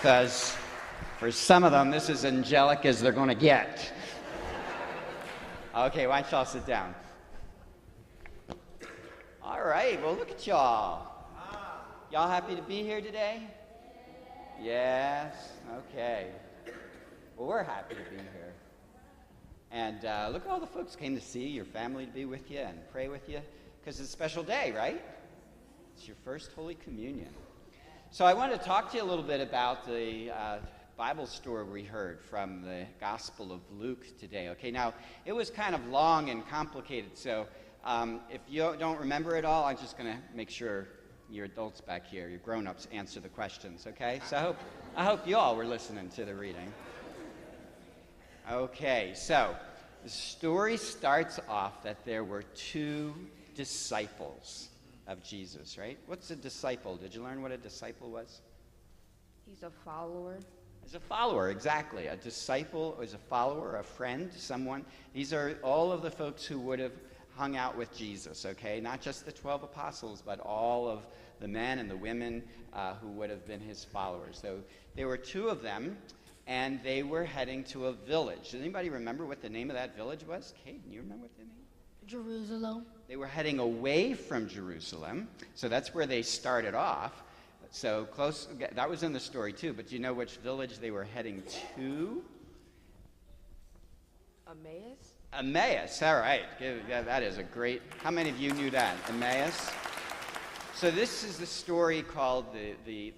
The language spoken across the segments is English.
because for some of them, this is angelic as they're going to get. Okay, why don't y'all sit down? All right, well, look at y'all. Y'all happy to be here today? Yes? Okay. Well, we're happy to be here. And look at all the folks who came to see your family, to be with you and pray with you, because it's a special day, right? It's your first Holy Communion. So I want to talk to you a little bit about the Bible story we heard from the Gospel of Luke today. Okay, now, it was kind of long and complicated, so if you don't remember it all, I'm just going to make sure your adults back here, your grown-ups, answer the questions, okay? So I hope you all were listening to the reading. Okay, so the story starts off that there were two disciples of Jesus, right? What's a disciple? Did you learn what a disciple was? He's a follower. He's a follower, exactly. A disciple is a follower, a friend, someone. These are all of the folks who would have hung out with Jesus, okay? Not just the 12 apostles, but all of the men and the women who would have been his followers. So there were two of them, and they were heading to a village. Does anybody remember what the name of that village was? Caden, you remember what the name? Jerusalem. They were heading away from Jerusalem, so that's where they started off. So close, that was in the story too, but do you know which village they were heading to? Emmaus? Emmaus, all right. That is a great, how many of you knew that? Emmaus? So this is the story called the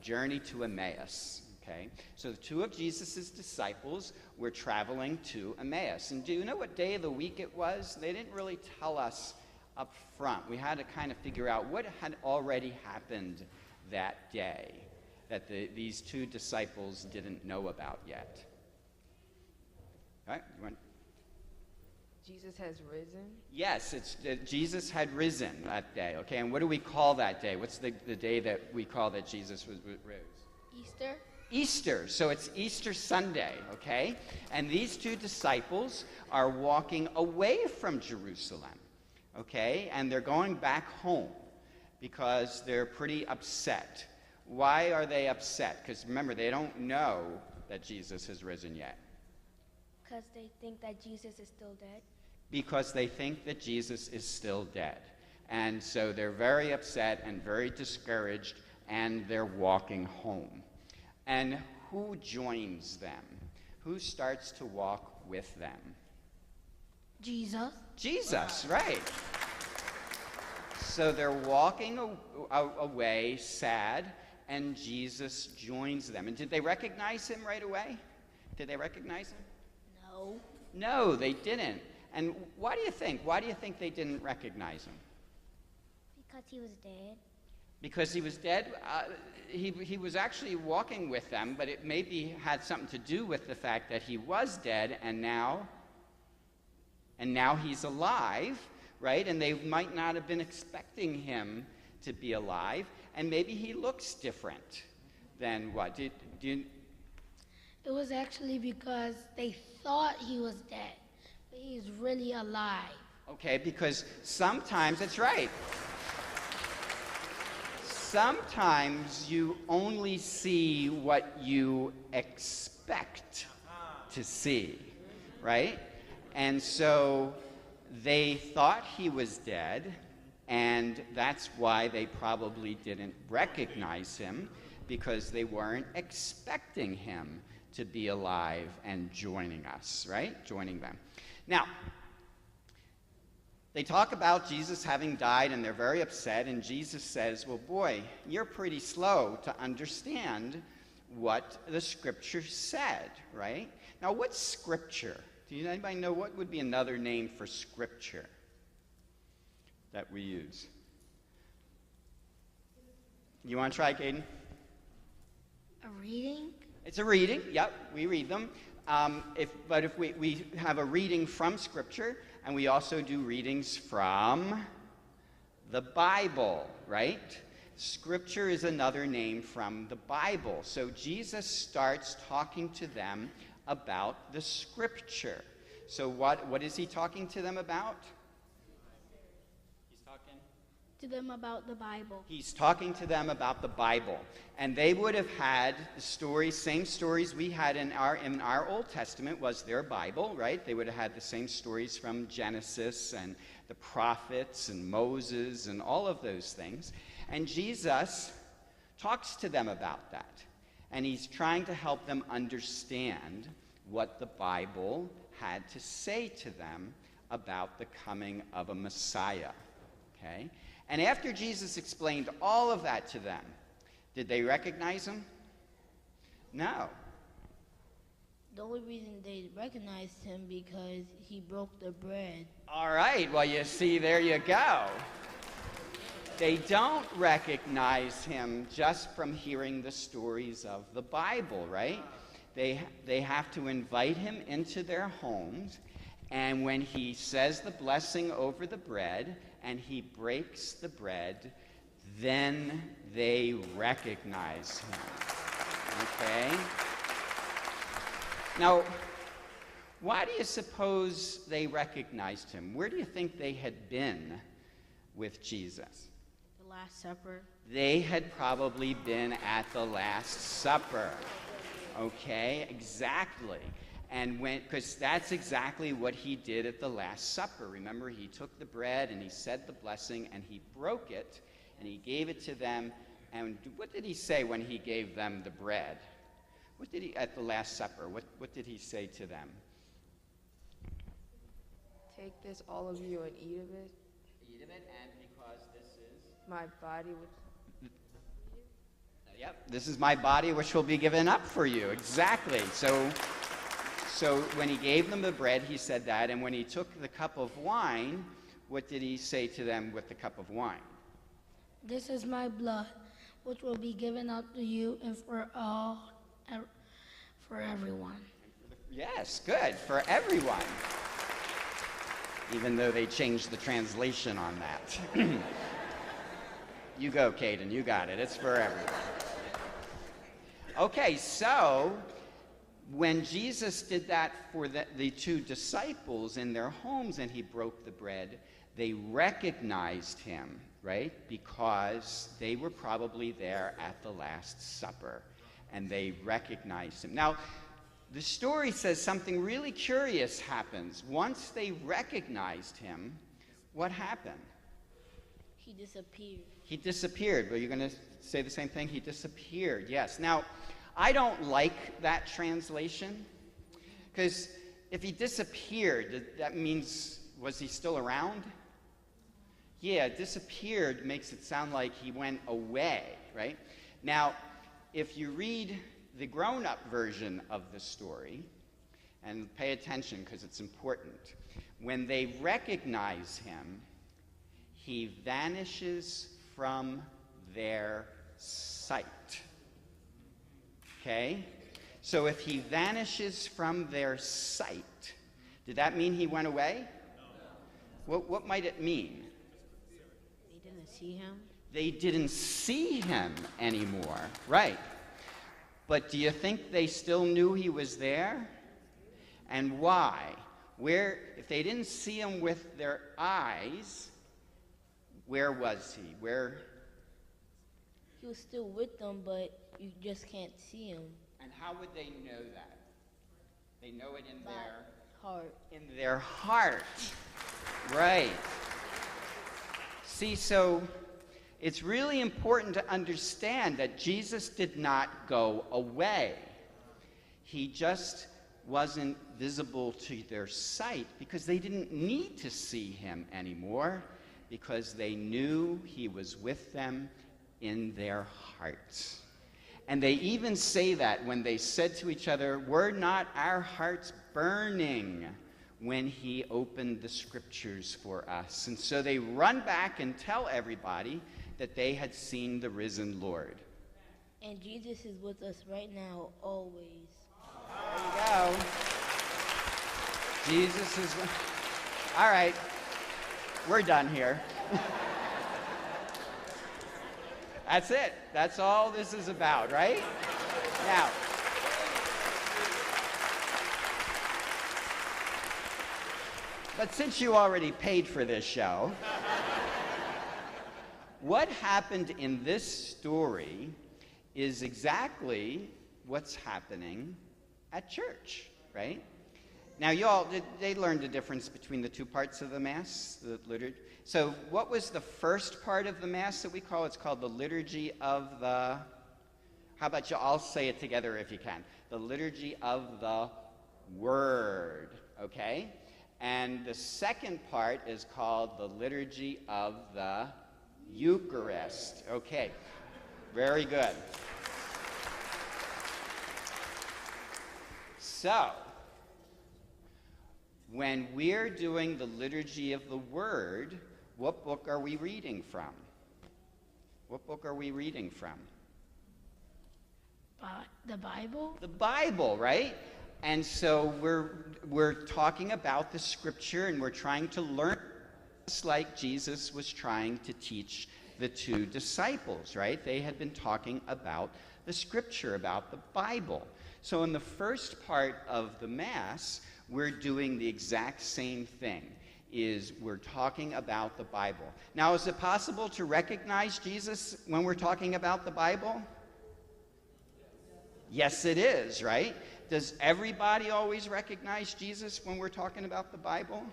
journey to Emmaus. Okay, so the two of Jesus' disciples were traveling to Emmaus. And do you know what day of the week it was? They didn't really tell us up front. We had to kind of figure out what had already happened that day that these two disciples didn't know about yet. All right, you want? Jesus has risen? Yes, Jesus had risen that day. Okay, and what do we call that day? What's the day that we call that Jesus rose? Easter? Easter. So it's Easter Sunday, okay? And these two disciples are walking away from Jerusalem, okay? And they're going back home because they're pretty upset. Why are they upset? Because remember, they don't know that Jesus has risen yet. Because they think that Jesus is still dead? Because they think that Jesus is still dead. And so they're very upset and very discouraged, and they're walking home. And who joins them? Who starts to walk with them? Jesus. Jesus, right. So they're walking away sad, and Jesus joins them. And did they recognize him right away? Did they recognize him? No. No, they didn't. And why do you think? Why do you think they didn't recognize him? Because he was dead. Because he was dead? He was actually walking with them, but it maybe had something to do with the fact that he was dead, and now he's alive, right? And they might not have been expecting him to be alive, and maybe he looks different than what? It was actually because they thought he was dead, but he's really alive. Okay, because sometimes, that's right. Sometimes you only see what you expect to see, right? And so they thought he was dead, and that's why they probably didn't recognize him, because they weren't expecting him to be alive and joining us, right? Joining them. Now, they talk about Jesus having died, and they're very upset, and Jesus says, well, boy, you're pretty slow to understand what the Scripture said, right? Now, what's Scripture? Do anybody know what would be another name for Scripture that we use? You want to try, Caden? A reading? It's a reading, yep, we read them. But if we have a reading from Scripture, and we also do readings from the Bible, right? Scripture is another name from the Bible. So Jesus starts talking to them about the Scripture. So what is he talking to them about? He's talking? to them about the Bible. He's talking to them about the Bible. And they would have had the stories, same stories we had in our Old Testament was their Bible, right? They would have had the same stories from Genesis and the prophets and Moses and all of those things. And Jesus talks to them about that. And he's trying to help them understand what the Bible had to say to them about the coming of a Messiah. Okay? And after Jesus explained all of that to them, did they recognize him? No. The only reason they recognized him because he broke the bread. All right, well, you see, there you go. They don't recognize him just from hearing the stories of the Bible, right? They have to invite him into their homes, and when he says the blessing over the bread and he breaks the bread, then they recognize him. Okay? Now, why do you suppose they recognized him? Where do you think they had been with Jesus? The Last Supper. They had probably been at the Last Supper. Okay, exactly. And because that's exactly what he did at the Last Supper. Remember, he took the bread and he said the blessing and he broke it and he gave it to them. And what did he say when he gave them the bread? What did he, at the Last Supper, what did he say to them? Take this, all of you, and eat of it. Eat of it, and because this is... My body, which... Yep, this is my body which will be given up for you. Exactly. So when he gave them the bread, he said that. And when he took the cup of wine, what did he say to them with the cup of wine? This is my blood, which will be given up to you and for everyone. Yes, good. For everyone. Even though they changed the translation on that. You go, Caden. You got it. It's for everyone. Okay, so when Jesus did that for the two disciples in their homes and he broke the bread, they recognized him, right? Because they were probably there at the Last Supper and they recognized him. Now, the story says something really curious happens. Once they recognized him, what happened? He disappeared. He disappeared. Well, you're going to say the same thing? He disappeared, yes. Now, I don't like that translation because if he disappeared, that means, was he still around? Yeah, disappeared makes it sound like he went away, right? Now, if you read the grown-up version of the story, and pay attention because it's important, when they recognize him, he vanishes from their sight. Okay? So if he vanishes from their sight, did that mean he went away? No. What might it mean? They didn't see him. They didn't see him anymore. Right. But do you think they still knew he was there? And why? If they didn't see him with their eyes, where was he? He was still with them, but you just can't see him. And how would they know that? They know it in their heart. In their heart. Right. See, so it's really important to understand that Jesus did not go away. He just wasn't visible to their sight because they didn't need to see him anymore because they knew he was with them in their hearts. And they even say that when they said to each other, "Were not our hearts burning when he opened the scriptures for us?" And so they run back and tell everybody that they had seen the risen Lord. And Jesus is with us right now, always. There you go. Jesus is... All right. We're done here. That's it. That's all this is about, right? Now, but since you already paid for this show, what happened in this story is exactly what's happening at church, right? Now, they learned the difference between the two parts of the Mass, the liturgy. So what was the first part of the Mass that we call? It's called the Liturgy of the... How about you all say it together if you can? The Liturgy of the Word, okay? And the second part is called the Liturgy of the Eucharist. Okay, very good. So, when we're doing the Liturgy of the Word, what book are we reading from? What book are we reading from? The Bible? The Bible, right? And so we're talking about the Scripture, and we're trying to learn just like Jesus was trying to teach the two disciples, right? They had been talking about the Scripture, about the Bible. So in the first part of the Mass, we're doing the exact same thing, is we're talking about the Bible. Now, is it possible to recognize Jesus when we're talking about the Bible? Yes, it is, right? Does everybody always recognize Jesus when we're talking about the Bible?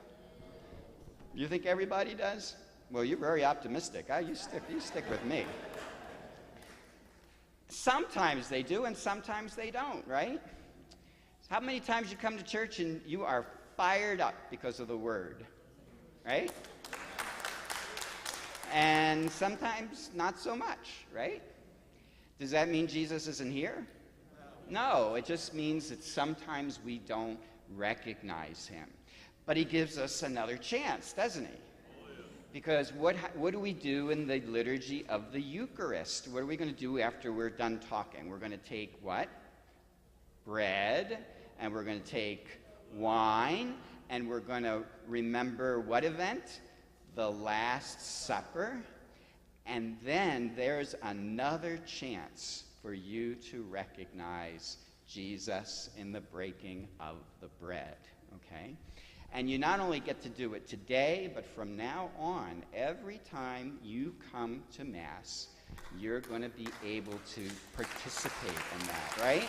You think everybody does? Well, you're very optimistic. You stick with me. Sometimes they do, and sometimes they don't, right? How many times you come to church and you are fired up because of the Word, right? And sometimes not so much, right? Does that mean Jesus isn't here? No, it just means that sometimes we don't recognize him. But he gives us another chance, doesn't he? Because what do we do in the liturgy of the Eucharist? What are we going to do after we're done talking? We're going to take what? Bread, and we're going to take wine, and we're going to remember what event? The Last Supper. And then there's another chance for you to recognize Jesus in the breaking of the bread, okay? And you not only get to do it today, but from now on, every time you come to Mass, you're going to be able to participate in that, right?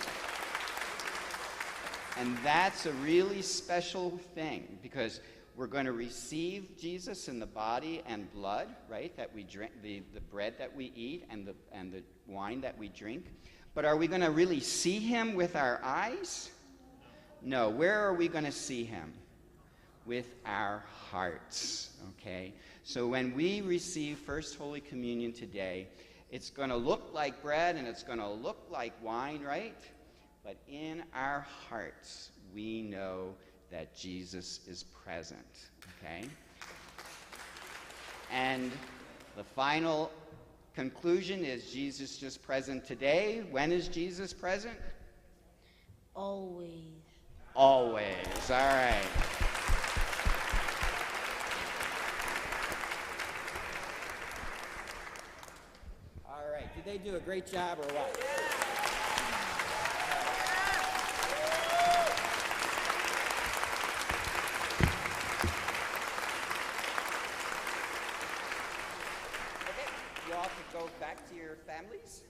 And that's a really special thing, because we're going to receive Jesus in the body and blood, right, that we drink, the bread that we eat and the wine that we drink. But are we going to really see him with our eyes? No. Where are we going to see him? With our hearts, okay? So when we receive First Holy Communion today, it's going to look like bread and it's going to look like wine, right? But in our hearts, we know that Jesus is present, okay? And the final conclusion is Jesus just present today. When is Jesus present? Always. Always. All right. All right. Did they do a great job or what? Okay. You all can go back to your families.